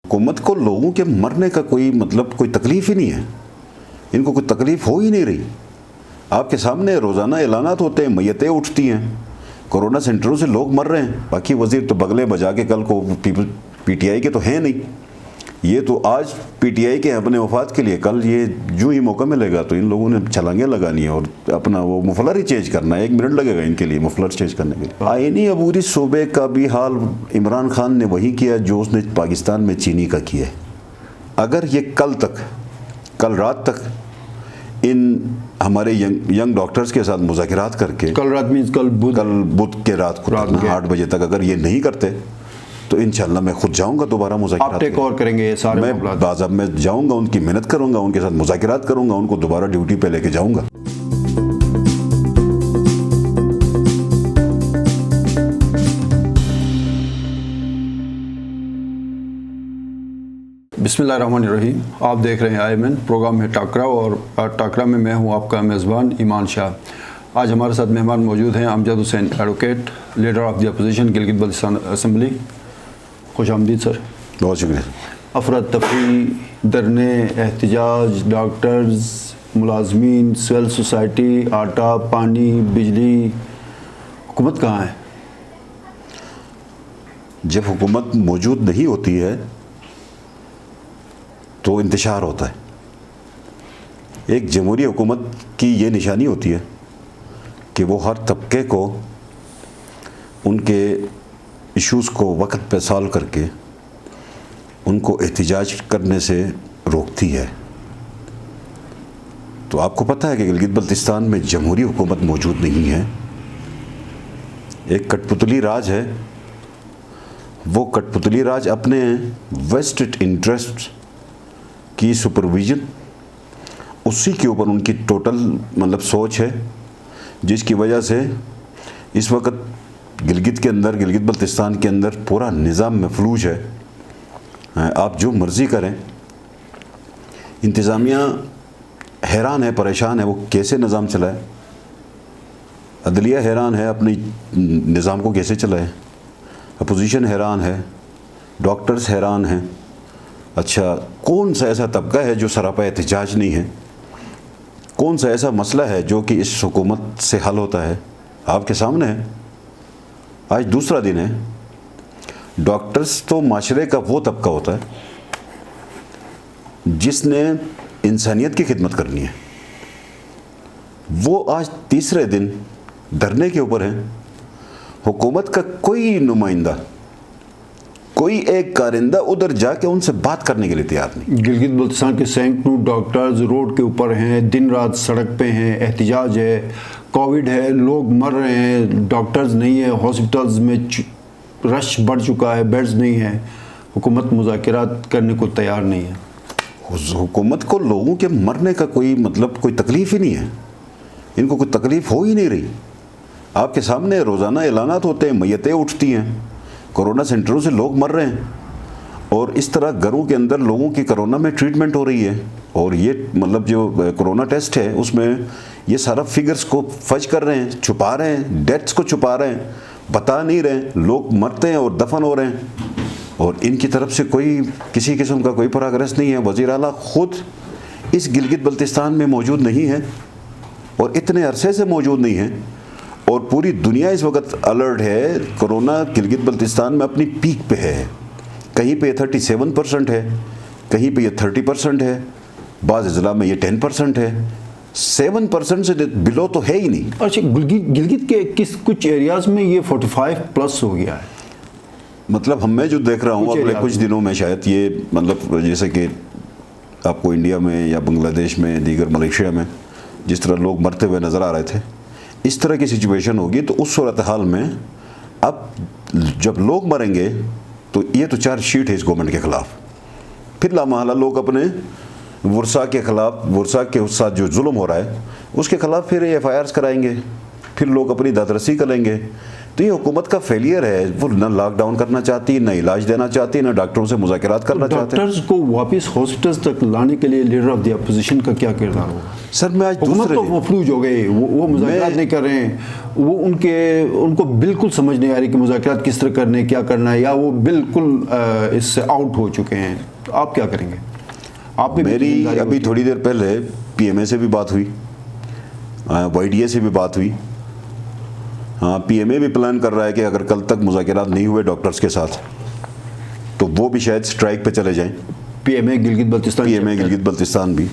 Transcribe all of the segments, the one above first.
حکومت کو لوگوں کے مرنے کا کوئی کوئی تکلیف ہی نہیں ہے، ان کو کوئی تکلیف ہو ہی نہیں رہی۔ آپ کے سامنے روزانہ اعلانات ہوتے ہیں، میتیں اٹھتی ہیں، کورونا سینٹروں سے لوگ مر رہے ہیں، باقی وزیر تو بغلے بجا کے کل کو پی ٹی آئی کے تو ہیں نہیں، یہ تو آج پی ٹی آئی کے اپنے وفات کے لیے، کل یہ جو ہی موقع ملے گا تو ان لوگوں نے چھلانگیں لگانی ہے اور اپنا وہ مفلر ہی چینج کرنا ہے، 1 منٹ لگے گا ان کے لیے مفلر چینج کرنے کے لیے۔ آئینی عبوری صوبے کا بھی حال عمران خان نے وہی کیا جو اس نے پاکستان میں چینی کا کیا ہے۔ اگر یہ کل رات تک ان ہمارے ینگ ڈاکٹرز کے ساتھ مذاکرات کر کے، کل رات مینز کل بدھ کے رات کو 8 بجے تک اگر یہ نہیں کرتے تو انشاءاللہ میں خود جاؤں گا دوبارہ مذاکرات۔ آپ ٹیک اوور کریں گے یہ سارے معاملات؟ باضابطہ میں جاؤں گا، ان کی محنت کروں گا، ان کے ساتھ مذاکرات کروں گا، ان کو دوبارہ ڈیوٹی پہ لے کے جاؤں گا۔ بسم اللہ الرحمن الرحیم، آپ دیکھ رہے ہیں آئی پروگرام ہے ٹاکرا، اور ٹاکرا میں میں ہوں آپ کا میزبان ایمان شاہ۔ آج ہمارے ساتھ مہمان موجود ہیں Amjad Hussain advocate, leader of the opposition Gilgit Baltistan assembly. خوش آمدید سر۔ بہت شکریہ۔ افراتفری، دھرنے، احتجاج، ڈاکٹرز، ملازمین، سول سوسائٹی، آٹا، پانی، بجلی، حکومت کہاں ہے؟ جب حکومت موجود نہیں ہوتی ہے تو انتشار ہوتا ہے۔ ایک جمہوری حکومت کی یہ نشانی ہوتی ہے کہ وہ ہر طبقے کو ان کے ایشوز کو وقت پہ سالو کر کے ان کو احتجاج کرنے سے روکتی ہے۔ تو آپ کو پتہ ہے کہ گلگت بلتستان میں جمہوری حکومت موجود نہیں ہے، ایک کٹ پتلی راج ہے۔ وہ کٹ پتلی راج اپنے ویسٹڈ انٹرسٹ کی سپرویژن، اسی کے اوپر ان کی ٹوٹل سوچ ہے، جس کی وجہ سے اس وقت گلگت بلتستان کے اندر پورا نظام مفلوج ہے۔ آپ جو مرضی کریں، انتظامیہ حیران ہے، پریشان ہے، وہ کیسے نظام چلائے۔ عدلیہ حیران ہے اپنی نظام کو کیسے چلائے، اپوزیشن حیران ہے، ڈاکٹرز حیران ہیں۔ اچھا، کون سا ایسا طبقہ ہے جو سراپا احتجاج نہیں ہے؟ کون سا ایسا مسئلہ ہے جو کہ اس حکومت سے حل ہوتا ہے؟ آپ کے سامنے ہے۔ آج دوسرا دن ہے۔ ڈاکٹرز تو معاشرے کا وہ طبقہ ہوتا ہے جس نے انسانیت کی خدمت کرنی ہے، وہ آج تیسرے دن دھرنے کے اوپر ہیں۔ حکومت کا کوئی نمائندہ، کوئی ایک کارندہ ادھر جا کے ان سے بات کرنے کے لیے تیار نہیں۔ گلگت بلتستان کے سینکڑوں ڈاکٹرز روڈ کے اوپر ہیں، دن رات سڑک پہ ہیں، احتجاج ہے، کووڈ ہے، لوگ مر رہے ہیں، ڈاکٹرز نہیں ہیں، ہاسپٹلز میں رش بڑھ چکا ہے، بیڈز نہیں ہیں، حکومت مذاکرات کرنے کو تیار نہیں ہے۔ حکومت کو لوگوں کے مرنے کا کوئی کوئی تکلیف ہی نہیں ہے، ان کو کوئی تکلیف ہو ہی نہیں رہی۔ آپ کے سامنے روزانہ اعلانات ہوتے ہیں، میتیں اٹھتی ہیں، کورونا سینٹروں سے لوگ مر رہے ہیں، اور اس طرح گھروں کے اندر لوگوں کی کورونا میں ٹریٹمنٹ ہو رہی ہے، اور یہ جو کورونا ٹیسٹ ہے اس میں یہ سارا فگرز کو فج کر رہے ہیں، چھپا رہے ہیں، ڈیتھس کو چھپا رہے ہیں، بتا نہیں رہے ہیں، لوگ مرتے ہیں اور دفن ہو رہے ہیں، اور ان کی طرف سے کسی قسم کا کوئی پروگریس نہیں ہے۔ وزیر اعلیٰ خود اس گلگت بلتستان میں موجود نہیں ہے، اور اتنے عرصے سے موجود نہیں ہے، اور پوری دنیا اس وقت الرٹ ہے۔ کورونا گلگت بلتستان میں اپنی پیک پہ ہے، کہیں پہ یہ 37% ہے، کہیں پہ یہ 30% ہے، بعض اضلاع میں یہ 10% ہے، 7% سے بلو تو ہے ہی نہیں۔ اچھا، گلگت کے کچھ ایریاز میں یہ 45+ ہو گیا ہے۔ میں جو دیکھ رہا ہوں اگلے کچھ دنوں میں، شاید یہ جیسے کہ آپ کو انڈیا میں یا بنگلہ دیش میں، دیگر ملیشیا میں جس طرح لوگ مرتے ہوئے نظر آ رہے تھے، اس طرح کی سچویشن ہوگی، تو اس صورتحال میں اب جب لوگ مریں گے تو یہ تو چارج شیٹ ہے اس گورنمنٹ کے خلاف، پھر لامحالہ لوگ اپنے ورثاء کے خلاف، ورثاء کے ساتھ جو ظلم ہو رہا ہے اس کے خلاف پھر ایف آئی آرز کرائیں گے، پھر لوگ اپنی دادرسی کریں گے، تو یہ حکومت کا فیلئر ہے، وہ نہ لاک ڈاؤن کرنا چاہتی، نہ علاج دینا چاہتی، نہ ڈاکٹروں سے مذاکرات کرنا چاہتے. ڈاکٹرز کو واپس ہاسپٹلز تک لانے کے لیے لیڈر آف دی اپوزیشن کا کیا کردار ہوگا؟ سر میں آج حکومت تو مفلوج ہو گئی، وہ مذاکرات نہیں کر رہے ہیں، وہ ان کو بالکل سمجھ نہیں آ رہی کہ مذاکرات کس طرح کرنے، کیا کرنا ہے، یا وہ بالکل اس سے آؤٹ ہو چکے ہیں. آپ کیا کریں گے؟ آپ میری ابھی تھوڑی دیر پہلے پی ایم اے سے بھی بات ہوئی، وائی ڈی اے سے بھی بات ہوئی. ہاں پی ایم اے بھی پلان کر رہا ہے کہ اگر کل تک مذاکرات نہیں ہوئے ڈاکٹرز کے ساتھ تو وہ بھی شاید اسٹرائک پہ چلے جائیں. پی ایم اے گلگت بلتستان بھی،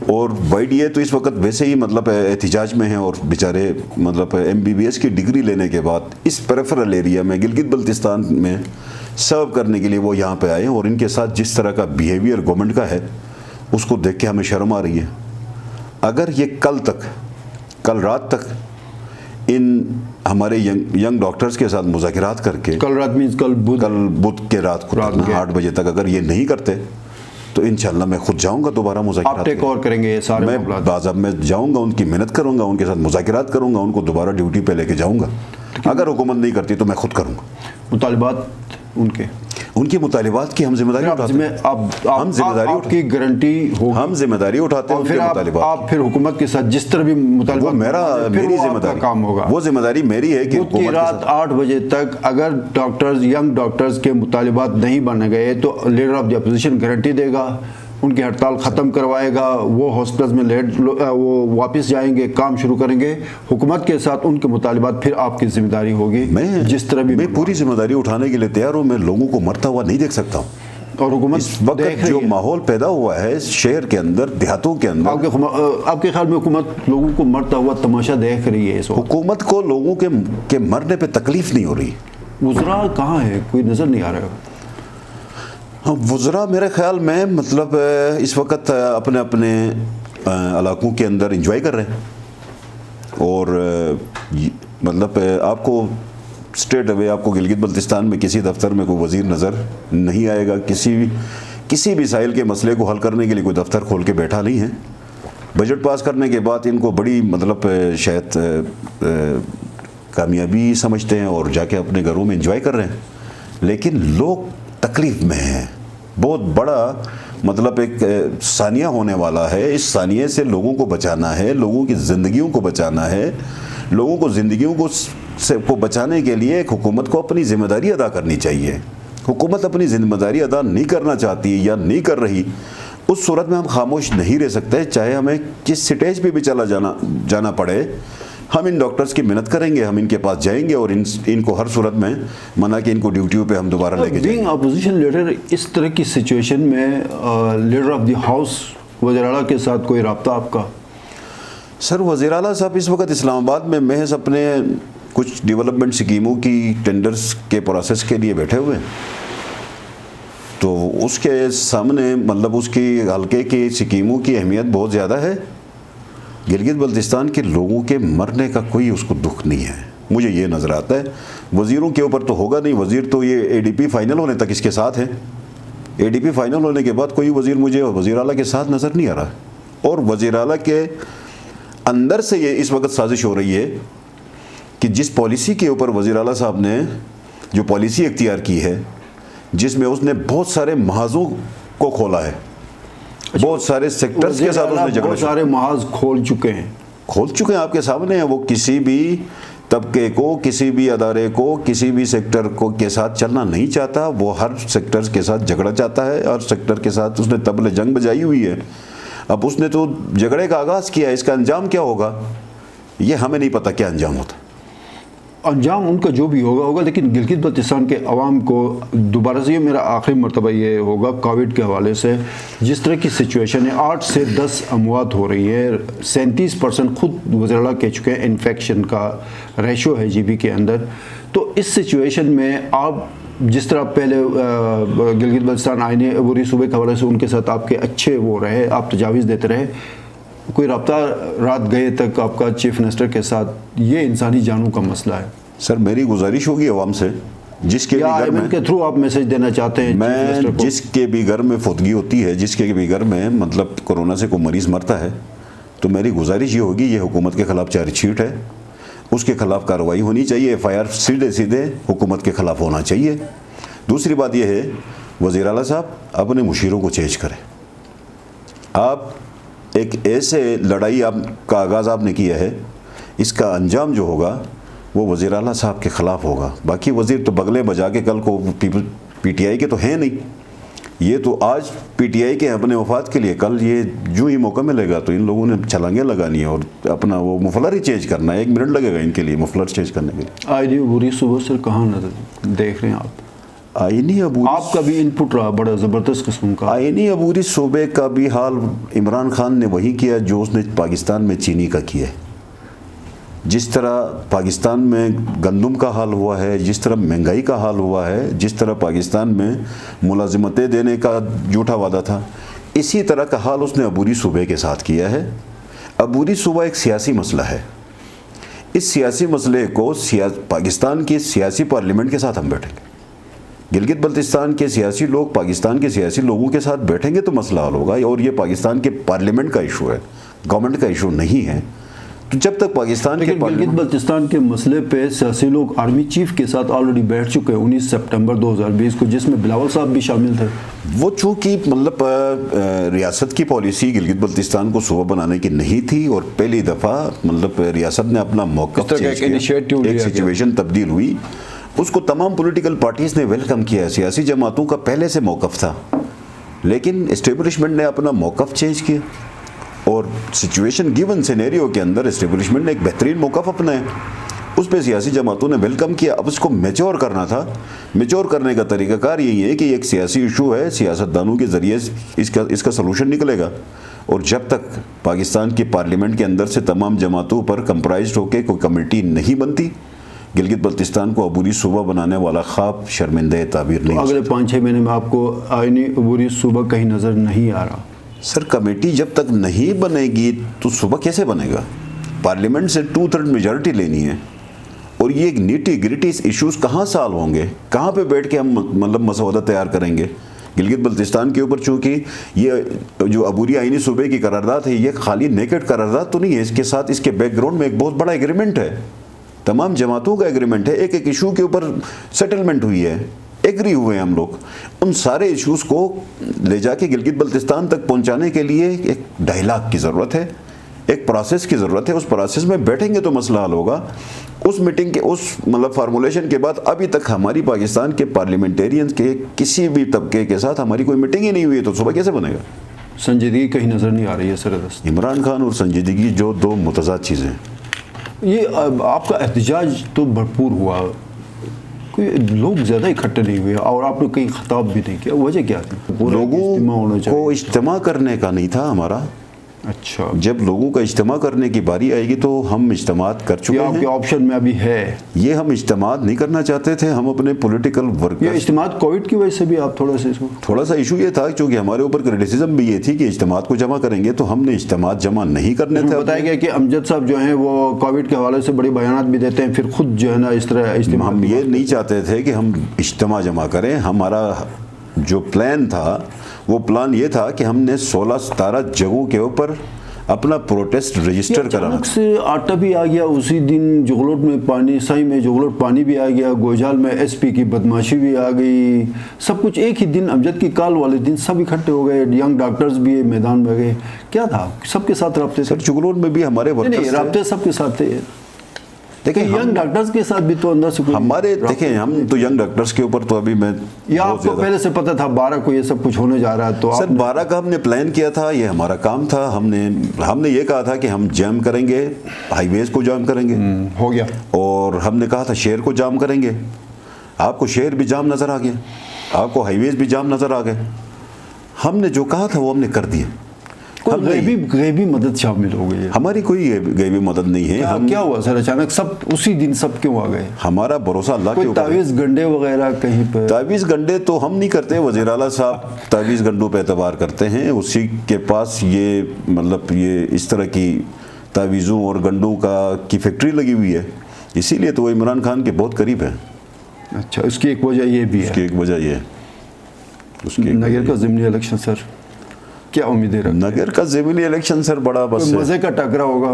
اور وائی ڈی اے تو اس وقت ویسے ہی مطلب احتجاج میں ہیں، اور بیچارے مطلب ایم بی بی ایس کی ڈگری لینے کے بعد اس پیریفرل ایریا میں گلگت بلتستان میں سرو کرنے کے لیے وہ یہاں پہ آئے ہیں، اور ان کے ساتھ جس طرح کا بیہیویئر گورنمنٹ کا ہے اس کو دیکھ کے ہمیں شرم آ رہی ہے. اگر یہ کل رات تک ان ہمارے ینگ ڈاکٹرز کے ساتھ مذاکرات کر کے کل رات مینز کل بدھ کے رات کو 8 بجے تک اگر یہ نہیں کرتے تو انشاءاللہ میں خود جاؤں گا دوبارہ مذاکرات. آپ ٹیک اوور کریں گے سارے میں باضابطہ میں جاؤں گا، ان کی محنت کروں گا، ان کے ساتھ مذاکرات کروں گا، ان کو دوبارہ ڈیوٹی پہ لے کے جاؤں گا. اگر حکومت نہیں کرتی تو میں خود کروں گا. مطالبات ان کے مطالبات کی ہم ذمہ داری اٹھاتے ہیں. ہم ذمہ داری کی گارنٹی ہوگی، ہم ذمہ داری اٹھاتے ہیں ان کے مطالبات. آپ پھر حکومت کے ساتھ جس طرح بھی مطالبات، میری ذمہ داری کام ہوگا، وہ ذمہ داری میری ہے کہ حکومت کی رات 8 بجے تک اگر ڈاکٹرز ینگ ڈاکٹرز کے مطالبات نہیں بن گئے تو leader of the opposition guarantee دے گا، ان کی ہڑتال ختم کروائے گا، وہ ہاسپٹلز میں وہ واپس جائیں گے، کام شروع کریں گے. حکومت کے ساتھ ان کے مطالبات پھر آپ کی ذمہ داری ہوگی. جس طرح بھی میں پوری ذمہ داری اٹھانے کے لیے تیار ہوں. میں لوگوں کو مرتا ہوا نہیں دیکھ سکتا ہوں. اور حکومت اس وقت جو ماحول پیدا ہوا ہے شہر کے اندر، دیہاتوں کے اندر، آپ کے خیال میں حکومت لوگوں کو مرتا ہوا تماشا دیکھ رہی ہے؟ حکومت کو لوگوں کے مرنے پہ تکلیف نہیں ہو رہی. وزراء کہاں ہے؟ کوئی نظر نہیں آ رہا. وزراء میرے خیال میں مطلب اس وقت اپنے اپنے علاقوں کے اندر انجوائے کر رہے ہیں، اور مطلب آپ کو اسٹریٹ اوے آپ کو گلگت بلتستان میں کسی دفتر میں کوئی وزیر نظر نہیں آئے گا. کسی بھی سائل کے مسئلے کو حل کرنے کے لیے کوئی دفتر کھول کے بیٹھا نہیں ہے. بجٹ پاس کرنے کے بعد ان کو بڑی مطلب شاید کامیابی سمجھتے ہیں اور جا کے اپنے گھروں میں انجوائے کر رہے ہیں، لیکن لوگ تکلیف میں ہیں. بہت بڑا مطلب ایک ثانیہ ہونے والا ہے. اس ثانیے سے لوگوں کو بچانا ہے، لوگوں کی زندگیوں کو بچانا ہے. لوگوں کو زندگیوں کو بچانے کے لیے ایک حکومت کو اپنی ذمہ داری ادا کرنی چاہیے. حکومت اپنی ذمہ داری ادا نہیں کرنا چاہتی یا نہیں کر رہی، اس صورت میں ہم خاموش نہیں رہ سکتے. چاہے ہمیں کس سٹیج پہ بھی چلا جانا پڑے، ہم ان ڈاکٹرز کی محنت کریں گے، ہم ان کے پاس جائیں گے اور ان کو ہر صورت میں منع کہ ان کو ڈیوٹیوں پہ ہم دوبارہ لے کے جائیں گے. اپوزیشن لیڈر اس طرح کی سچویشن میں لیڈر آف دی ہاؤس وزیر اعلیٰ کے ساتھ کوئی رابطہ آپ کا؟ سر وزیر اعلیٰ صاحب اس وقت اسلام آباد میں محض اپنے کچھ ڈیولپمنٹ سکیموں کی ٹینڈرز کے پروسیس کے لیے بیٹھے ہوئے ہیں. تو اس کے سامنے مطلب اس کی حلقے کی سکیموں کی اہمیت بہت زیادہ ہے. گلگت بلتستان کے لوگوں کے مرنے کا کوئی اس کو دکھ نہیں ہے. مجھے یہ نظر آتا ہے وزیروں کے اوپر تو ہوگا نہیں. وزیر تو یہ اے ڈی پی فائنل ہونے تک اس کے ساتھ ہے. اے ڈی پی فائنل ہونے کے بعد کوئی وزیر مجھے وزیر اعلیٰ کے ساتھ نظر نہیں آ رہا. اور وزیر اعلیٰ کے اندر سے یہ اس وقت سازش ہو رہی ہے کہ جس پالیسی کے اوپر وزیر اعلیٰ صاحب نے جو پالیسی اختیار کی ہے، جس میں اس نے بہت سارے محاذوں کو کھولا ہے، بہت سارے سیکٹرز کے ساتھ اس نے جھگڑا، بہت سارے محاذ کھول چکے ہیں آپ کے سامنے ہیں. وہ کسی بھی طبقے کو، کسی بھی ادارے کو، کسی بھی سیکٹر کو کے ساتھ چلنا نہیں چاہتا. وہ ہر سیکٹرز کے ساتھ جھگڑا چاہتا ہے. ہر سیکٹر کے ساتھ اس نے طبل جنگ بجائی ہوئی ہے. اب اس نے تو جھگڑے کا آغاز کیا ہے. اس کا انجام کیا ہوگا یہ ہمیں نہیں پتہ کیا انجام ہوتا. انجام ان کا جو بھی ہوگا، لیکن گلگت بلتستان کے عوام کو دوبارہ سے، یہ میرا آخری مرتبہ یہ ہوگا کووڈ کے حوالے سے، جس طرح کی سچویشن ہے 8 سے 10 اموات ہو رہی ہے، 37% خود وزیر اعلیٰ کہہ چکے ہیں انفیکشن کا ریشو ہے جی بی کے اندر. تو اس سچویشن میں آپ جس طرح پہلے گلگت بلتستان آئینی عبوری صوبے کے حوالے سے ان کے ساتھ آپ کے اچھے وہ رہے، آپ تجاویز دیتے رہے، کوئی رابطہ رات گئے تک آپ کا چیف منسٹر کے ساتھ؟ یہ انسانی جانوں کا مسئلہ ہے. سر میری گزارش ہوگی عوام سے، جس کے بھی گھر میں کے تھرو آپ میسج دینا چاہتے ہیں، میں جس کے بھی گھر میں فوتگی ہوتی ہے، جس کے بھی گھر میں مطلب کورونا سے کوئی مریض مرتا ہے، تو میری گزارش یہ ہوگی، یہ حکومت کے خلاف چارج شیٹ ہے. اس کے خلاف کارروائی ہونی چاہیے، FIR سیدھے سیدھے حکومت کے خلاف ہونا چاہیے۔ دوسری بات یہ ہے وزیر اعلیٰ صاحب اپنے مشیروں کو چینج کریں۔ آپ ایک ایسے لڑائی آپ کا آغاز آپ نے کیا ہے، اس کا انجام جو ہوگا وہ وزیر اعلیٰ صاحب کے خلاف ہوگا۔ باقی وزیر تو بغلے بجا کے کل کو PTI کے تو ہیں نہیں، یہ تو آج PTI کے اپنے وفات کے لیے، کل یہ جو ہی موقع ملے گا تو ان لوگوں نے چھلانگیں لگانی ہے اور اپنا وہ مفلر ہی چینج کرنا ہے۔ 1 منٹ لگے گا ان کے لیے مفلر چینج کرنے کے لیے۔ آئینی عبوری صوبہ سر کہاں نظر دیکھ رہے ہیں آپ؟ آئینی عبوری، آپ کا بھی انپٹ رہا بڑا زبردست قسم کا۔ آئینی عبوری صوبے کا بھی حال عمران خان نے وہی کیا جو اس نے پاکستان میں چینی کا کیا ہے۔ جس طرح پاکستان میں گندم کا حال ہوا ہے، جس طرح مہنگائی کا حال ہوا ہے، جس طرح پاکستان میں ملازمتیں دینے کا جھوٹا وعدہ تھا، اسی طرح کا حال اس نے عبوری صوبے کے ساتھ کیا ہے۔ عبوری صوبہ ایک سیاسی مسئلہ ہے، اس سیاسی مسئلے کو پاکستان کی سیاسی پارلیمنٹ کے ساتھ ہم بیٹھیں گے، گلگت بلتستان کے سیاسی لوگ پاکستان کے سیاسی لوگوں کے ساتھ بیٹھیں گے تو مسئلہ حل ہوگا، اور یہ پاکستان کے پارلیمنٹ کا ایشو ہے، گورنمنٹ کا ایشو نہیں ہے۔ تو جب تک پاکستان کے گلگت بلتستان کے مسئلے پہ سیاسی لوگ آرمی چیف کے ساتھ آلریڈی بیٹھ چکے ہیں 19 سپٹمبر 2020 کو، جس میں بلاول صاحب بھی شامل تھے۔ وہ چونکہ مطلب ریاست کی پالیسی گلگت بلتستان کو صوبہ بنانے کی نہیں تھی، اور پہلی دفعہ مطلب ریاست نے اپنا موقف چینج کیا، ایک سچویشن تبدیل ہوئی، اس کو تمام پولیٹیکل پارٹیز نے ویلکم کیا۔ سیاسی جماعتوں کا پہلے سے موقف تھا، لیکن اسٹیبلشمنٹ نے اپنا موقف چینج کیا، اور سچویشن گیون سینیریو کے اندر اسٹیبلشمنٹ نے ایک بہترین موقف اپنایا، اس پہ سیاسی جماعتوں نے ویلکم کیا۔ اب اس کو میچور کرنا تھا، میچور کرنے کا طریقہ کار یہی ہے کہ ایک سیاسی ایشو ہے، سیاستدانوں کے ذریعے اس کا سلوشن نکلے گا، اور جب تک پاکستان کی پارلیمنٹ کے اندر سے تمام جماعتوں پر کمپرائزڈ ہو کے کوئی کمیٹی نہیں بنتی، گلگت بلتستان کو عبوری صوبہ بنانے والا خواب شرمندہ تعبیر نہیں۔ اگلے 5-6 مہینے میں آپ کو آئینی عبوری صوبہ کہیں نظر نہیں آ رہا؟ سر کمیٹی جب تک نہیں بنے گی تو صوبہ کیسے بنے گا؟ پارلیمنٹ سے 2/3 میجارٹی لینی ہے، اور یہ ایک نیٹی گریٹی ایشوز کہاں سالو ہوں گے؟ کہاں پہ بیٹھ کے ہم مطلب مسودہ تیار کریں گے؟ گلگت بلتستان کے اوپر چونکہ یہ جو عبوری آئینی صوبے کی قرارداد ہے، یہ خالی نیکڈ قرارداد تو نہیں ہے، اس کے ساتھ اس کے بیک گراؤنڈ میں ایک بہت بڑا ایگریمنٹ ہے، تمام جماعتوں کا ایگریمنٹ ہے، ایک ایشو کے اوپر سیٹلمنٹ ہوئی ہے، ایگری ہوئے ہیں ہم لوگ۔ ان سارے ایشوز کو لے جا کے گلگت بلتستان تک پہنچانے کے لیے ایک ڈائلاگ کی ضرورت ہے، ایک پروسیس کی ضرورت ہے، اس پروسیس میں بیٹھیں گے تو مسئلہ حل ہوگا۔ اس میٹنگ کے اس مطلب فارمولیشن کے بعد ابھی تک ہماری پاکستان کے پارلیمنٹیرینز کے کسی بھی طبقے کے ساتھ ہماری کوئی میٹنگ ہی نہیں ہوئی ہے، تو صوبہ کیسے بنے گا؟ سنجیدگی کہیں نظر نہیں آ رہی ہے سر۔ عمران خان اور سنجیدگی جو دو متضاد چیزیں ہیں۔ یہ آپ کا احتجاج تو بھرپور ہوا، کوئی لوگ زیادہ اکٹھے نہیں ہوئے، اور آپ نے کہیں خطاب بھی نہیں کیا، وجہ کیا تھی؟ لوگوں کو اجتماع کرنے کا نہیں تھا ہمارا۔ اچھا، جب لوگوں کا اجتماع کرنے کی باری آئے گی تو ہم اجتماعات کر چکے ہیں۔ آپ کے آپشن میں ابھی ہے یہ ہم اجتماعات نہیں کرنا چاہتے تھے، ہم اپنے پولیٹیکل ورک، یہ اجتماعات کووڈ کی وجہ سے بھی آپ تھوڑا سا ایشو یہ تھا، چونکہ ہمارے اوپر کرٹیسزم بھی یہ تھی کہ اجتماعات کو جمع کریں گے، تو ہم نے اجتماعات جمع نہیں کرنے تھے۔ بتایا گیا کہ امجد صاحب جو ہیں وہ کووڈ کے حوالے سے بڑے بیانات بھی دیتے ہیں، پھر خود جو ہے نا اس طرح اجتماع، ہم یہ نہیں چاہتے تھے کہ ہم اجتماع جمع کریں۔ ہمارا جو پلان تھا وہ پلان یہ تھا کہ ہم نے 16-17 جگہوں کے اوپر اپنا پروٹیسٹ رجسٹر کرانا۔ اچانک سے آٹا بھی آ گیا اسی دن، جغلوٹ میں پانی، سائی میں جغلوٹ پانی بھی آ گیا، گوجال میں ایس پی کی بدماشی بھی آ گئی، سب کچھ ایک ہی دن، امجد کی کال والے دن سب اکٹھے ہو گئے، ینگ ڈاکٹرز بھی میدان میں گئے۔ کیا تھا سب کے ساتھ رابطے؟ سر جغلوٹ میں بھی ہمارے ورکرز رابطے سب کے ساتھ تھے، دیکھیں ینگ ڈاکٹرز کے ساتھ بھی تو اندر سے ہمارے، دیکھیں ہم تو ینگ ڈاکٹرز کے اوپر تو ابھی میں، یا آپ کو پہلے سے پتہ تھا 12 کو یہ سب کچھ ہونے جا رہا ہے؟ تو سر 12 کا ہم نے پلان کیا تھا، یہ ہمارا کام تھا، ہم نے یہ کہا تھا کہ ہم جام کریں گے، ہائی ویز کو جام کریں گے، ہو گیا، اور ہم نے کہا تھا شہر کو جام کریں گے۔ آپ کو شہر بھی جام نظر آ گیا، آپ کو ہائی ویز بھی جام نظر آ گئے۔ ہم نے جو کہا تھا وہ ہم نے کر دیا۔ غیبی مدد شامل ہو گئی ہے؟ ہماری کوئی غیبی مدد نہیں ہے۔ ہم کیا ہوا سر اچانک سب اسی دن سب کیوں آ گئے؟ ہمارا بھروسہ اللہ کے اوپر۔ تعویذ گنڈے وغیرہ کہیں پہ؟ تعویذ گنڈے تو ہم نہیں کرتے، وزیر اعلیٰ صاحب تعویذ گنڈوں پہ اعتبار کرتے ہیں، اسی کے پاس یہ مطلب یہ اس طرح کی تعویذوں اور گنڈوں کی فیکٹری لگی ہوئی ہے، اسی لیے تو وہ عمران خان کے بہت قریب ہے۔ اچھا، اس کی ایک وجہ یہ بھی ہے؟ اس کی ایک وجہ یہ ہے۔ نگر کا ضمنی الیکشن سر کیا امیدیں رکھتے ہیں؟ نگر کا ضمنی الیکشن سر بڑا بس مزے کا ٹکرا ہوگا؟